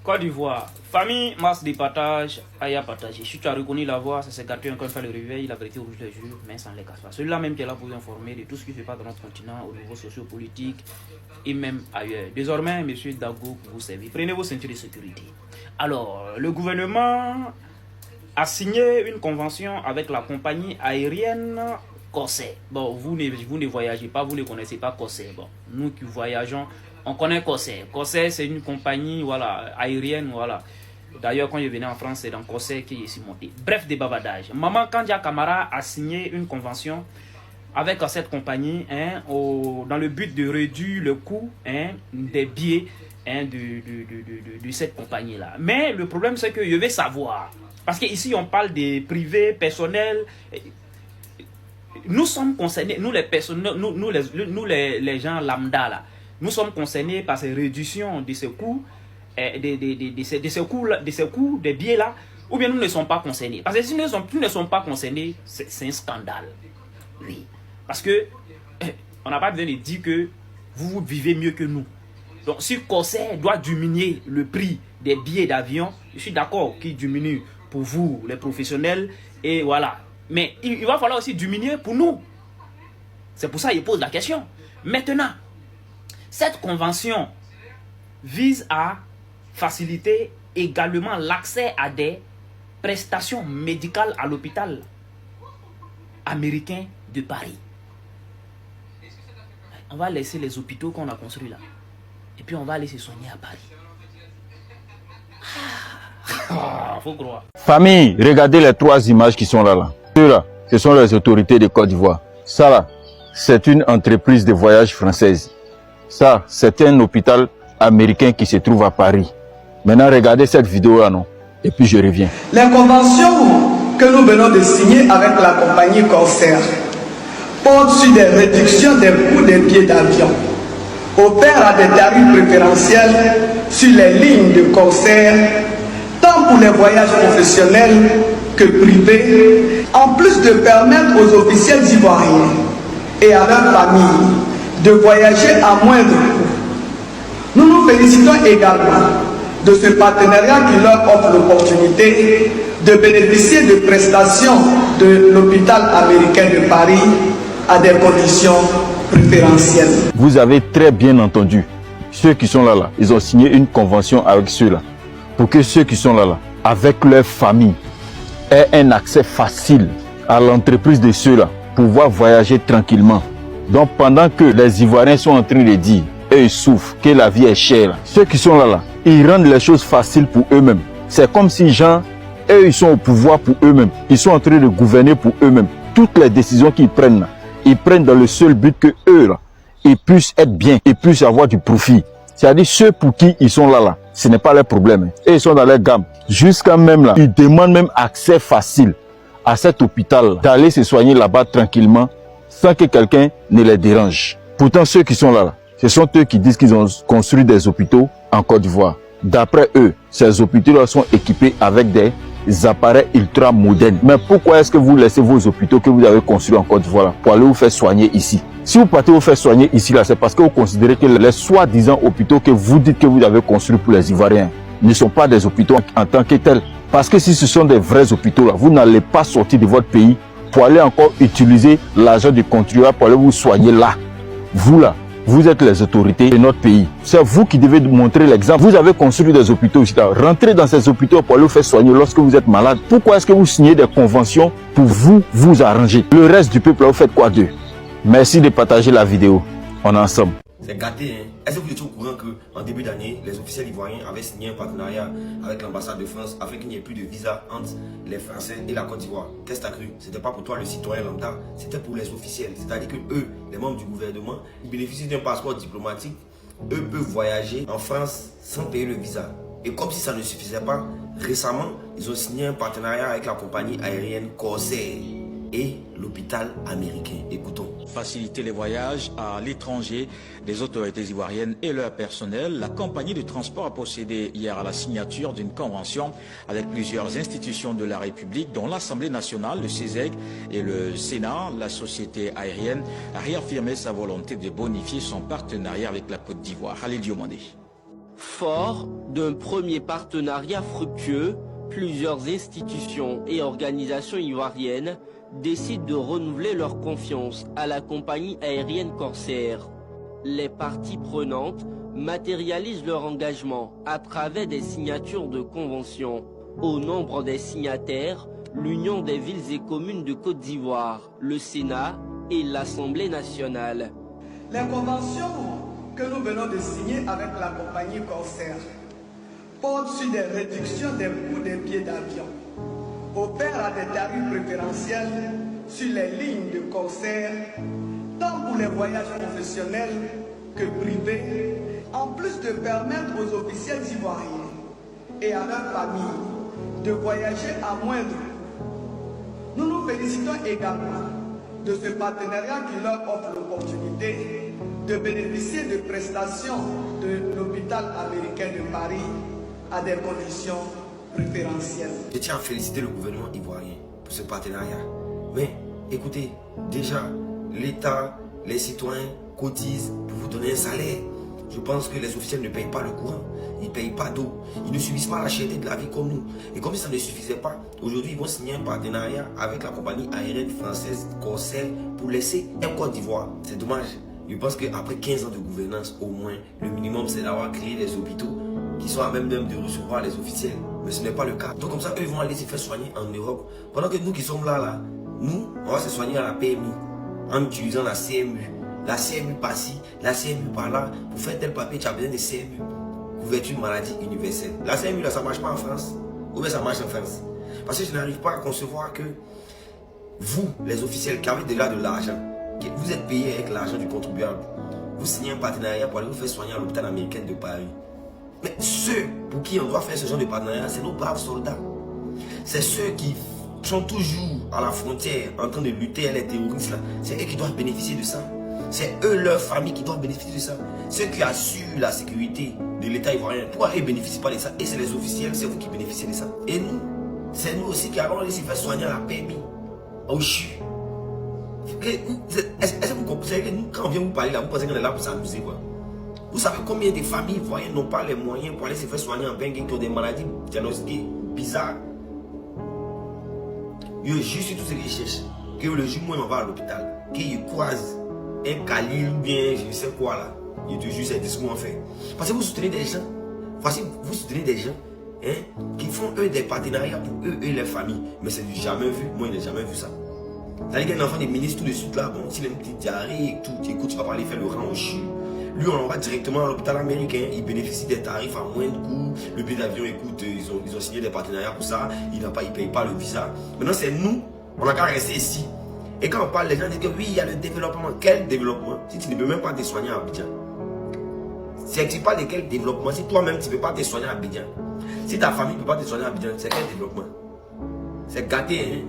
Côte d'Ivoire, famille, masse de partage, Aya partagé. Si tu as reconnu la voix, ça s'est gâté quand il fait le réveil, la vérité rouge les yeux, mais ça ne les casse pas. Celui-là même qui est là pour vous informer de tout ce qui se passe dans notre continent, au niveau socio-politique et même ailleurs. Désormais, monsieur Dago, pour vous servir, prenez vos ceintures de sécurité. Alors, le gouvernement a signé une convention avec la compagnie aérienne Corsair. Bon, vous ne voyagez pas, vous ne connaissez pas Corsair. Bon, nous qui voyageons, on connaît Corsair. Corsair, c'est une compagnie voilà, aérienne. Voilà. D'ailleurs, quand je venais en France, c'est dans Corsair qui est ici monté. Bref, des bavardages. Maman Kandia Camara a signé une convention avec cette compagnie dans le but de réduire le coût des billets de cette compagnie-là. Mais le problème, c'est que je vais savoir. Parce qu'ici, on parle des privés, personnels. Nous sommes concernés, nous les personnels, nous les gens lambda là. Nous sommes concernés par ces réductions de ces coûts, de ces coûts des billets là, ou bien nous ne sommes pas concernés. Parce que si nous ne sommes pas concernés, c'est un scandale. Oui. Parce que on n'a pas besoin de dire que vous vivez mieux que nous. Donc si Corsair doit diminuer le prix des billets d'avion, je suis d'accord qu'il diminue pour vous, les professionnels, et voilà. Mais il va falloir aussi diminuer pour nous. C'est pour ça qu'il pose la question. Maintenant, cette convention vise à faciliter également l'accès à des prestations médicales à l'hôpital américain de Paris. On va laisser les hôpitaux qu'on a construits là. Et puis on va aller se soigner à Paris. Faut croire. Famille, regardez les 3 images qui sont là. Ceux-là, ce sont les autorités de Côte d'Ivoire. Ça là, c'est une entreprise de voyage française. Ça, c'est un hôpital américain qui se trouve à Paris. Maintenant, regardez cette vidéo-là, non? Et puis je reviens. Les conventions que nous venons de signer avec la compagnie Corsair portent sur des réductions des coûts des billets d'avion, opèrent à des tarifs préférentiels sur les lignes de Corsair, tant pour les voyages professionnels que privés, en plus de permettre aux officiels ivoiriens et à leurs familles de voyager à moindre coût. Nous nous félicitons également de ce partenariat qui leur offre l'opportunité de bénéficier de prestations de l'hôpital américain de Paris à des conditions préférentielles. Vous avez très bien entendu. Ceux qui sont là, ils ont signé une convention avec ceux-là. Pour que ceux qui sont là, avec leur famille, aient un accès facile à l'entreprise de ceux-là, pouvoir voyager tranquillement. Donc pendant que les Ivoiriens sont en train de dire, eux ils souffrent, que la vie est chère, ceux qui sont là, ils rendent les choses faciles pour eux-mêmes. C'est comme si gens, eux ils sont au pouvoir pour eux-mêmes. Ils sont en train de gouverner pour eux-mêmes. Toutes les décisions qu'ils prennent là, ils prennent dans le seul but que eux là, ils puissent être bien, ils puissent avoir du profit. C'est-à-dire ceux pour qui ils sont là, ce n'est pas leur problème. Et ils sont dans leur gamme. Jusqu'à même là, ils demandent même accès facile à cet hôpital, d'aller se soigner là-bas tranquillement, sans que quelqu'un ne les dérange. Pourtant, ceux qui sont là, ce sont eux qui disent qu'ils ont construit des hôpitaux en Côte d'Ivoire. D'après eux, ces hôpitaux-là sont équipés avec des appareils ultra modernes. Mais pourquoi est-ce que vous laissez vos hôpitaux que vous avez construits en Côte d'Ivoire pour aller vous faire soigner ici? Si vous partez vous faire soigner ici, là, c'est parce que vous considérez que les soi-disant hôpitaux que vous dites que vous avez construits pour les Ivoiriens ne sont pas des hôpitaux en tant que tels. Parce que si ce sont des vrais hôpitaux, là, vous n'allez pas sortir de votre pays pour aller encore utiliser l'argent du contribuable pour aller vous soigner là. Vous là, vous êtes les autorités de notre pays. C'est vous qui devez montrer l'exemple. Vous avez construit des hôpitaux ici. Rentrez dans ces hôpitaux pour aller vous faire soigner lorsque vous êtes malade. Pourquoi est-ce que vous signez des conventions pour vous arranger? Le reste du peuple, là, vous faites quoi d'eux? Merci de partager la vidéo. On est ensemble. C'est gâté, hein. Est-ce que vous étiez au courant qu'en début d'année, les officiels ivoiriens avaient signé un partenariat avec l'ambassade de France afin qu'il n'y ait plus de visa entre les Français et la Côte d'Ivoire? Qu'est-ce que tu as cru? C'était pas pour toi le citoyen lambda, c'était pour les officiels. C'est-à-dire que eux, les membres du gouvernement, ils bénéficient d'un passeport diplomatique. Eux peuvent voyager en France sans payer le visa. Et comme si ça ne suffisait pas, récemment, ils ont signé un partenariat avec la compagnie aérienne Corsair et l'hôpital américain. Écoutons. Faciliter les voyages à l'étranger des autorités ivoiriennes et leur personnel, la compagnie de transport a procédé hier à la signature d'une convention avec plusieurs institutions de la République, dont l'Assemblée nationale, le CESEG et le Sénat. La société aérienne a réaffirmé sa volonté de bonifier son partenariat avec la Côte d'Ivoire. Khalil Diomandé. Fort d'un premier partenariat fructueux, plusieurs institutions et organisations ivoiriennes décident de renouveler leur confiance à la compagnie aérienne Corsair. Les parties prenantes matérialisent leur engagement à travers des signatures de conventions. Au nombre des signataires, l'Union des villes et communes de Côte d'Ivoire, le Sénat et l'Assemblée nationale. Les conventions que nous venons de signer avec la compagnie Corsair portent sur des réductions des coûts des billets d'avion, opèrent à des tarifs préférentiels sur les lignes de Corsair, tant pour les voyages professionnels que privés, en plus de permettre aux officiels ivoiriens et à leurs familles de voyager à moindre coût. Nous nous félicitons également de ce partenariat qui leur offre l'opportunité de bénéficier de prestations de l'hôpital américain de Paris à des conditions préférentielles. Je tiens à féliciter le gouvernement ivoirien pour ce partenariat. Mais écoutez, déjà, l'État, les citoyens cotisent pour vous donner un salaire. Je pense que les officiels ne payent pas le courant, ils ne payent pas d'eau, ils ne subissent pas la cherté de la vie comme nous. Et comme si ça ne suffisait pas, aujourd'hui ils vont signer un partenariat avec la compagnie aérienne française Corsair pour laisser un Côte d'Ivoire. C'est dommage. Je pense qu'après 15 ans de gouvernance, au moins, le minimum c'est d'avoir créé des hôpitaux qui sont à même de recevoir les officiels. Mais ce n'est pas le cas. Donc comme ça, eux vont aller se faire soigner en Europe. Pendant que nous qui sommes là, nous, on va se soigner à la PMI en utilisant la CMU. La CMU par-ci, la CMU par-là. Pour faire tel papier, tu as besoin de CMU. Couverture maladie universelle. La CMU, là, ça ne marche pas en France. Ou bien ça marche en France. Parce que je n'arrive pas à concevoir que vous, les officiels qui avez déjà de l'argent, vous êtes payés avec l'argent du contribuable, vous signez un partenariat pour aller vous faire soigner à l'hôpital américain de Paris. Mais ceux pour qui on doit faire ce genre de partenariat, c'est nos braves soldats. C'est ceux qui sont toujours à la frontière en train de lutter avec les terroristes là. C'est eux qui doivent bénéficier de ça. C'est eux, leurs familles qui doivent bénéficier de ça. Ceux qui assurent la sécurité de l'État ivoirien. Pourquoi ils ne bénéficient pas de ça? Et c'est les officiels, c'est vous qui bénéficiez de ça. Et nous, c'est nous aussi qui allons aller se faire soigner à la PMI, au CHU. Est-ce que vous comprenez que nous, quand on vient vous parler là, vous pensez qu'on est là pour s'amuser quoi? Vous savez combien de familles ivoiriennes n'ont pas les moyens pour aller se faire soigner en Bengue, qui ont des maladies diagnostiquées bizarres? Je suis tout ce qu'ils cherchent. Que le jour où on va à l'hôpital, qu'ils croisent un Khalil ou bien je ne sais quoi là, il te jure c'est discours en fait. Parce que vous soutenez des gens, voici, vous soutenez des gens qui font eux des partenariats pour eux et leurs familles. Mais c'est jamais vu, moi je n'ai jamais vu ça. C'est-à-dire qu'il y a un enfant des ministres tout de suite là, bon, s'il a une petite diarrhée et tout, écoute, tu vas pas aller faire le rang au CHU. Lui, on va directement à l'hôpital américain, il bénéficie des tarifs à moins de coût. Le billet d'avion, écoute, ils ont signé des partenariats pour ça, il ne paye pas le visa. Maintenant, c'est nous, on a qu'à rester ici. Et quand on parle, les gens disent que oui, il y a le développement. Quel développement? Si tu ne peux même pas te soigner à Abidjan. Si tu parles de quel développement? Si toi-même, tu ne peux pas te soigner à Abidjan. Si ta famille ne peut pas te soigner à Abidjan, c'est quel développement? C'est gâté, hein?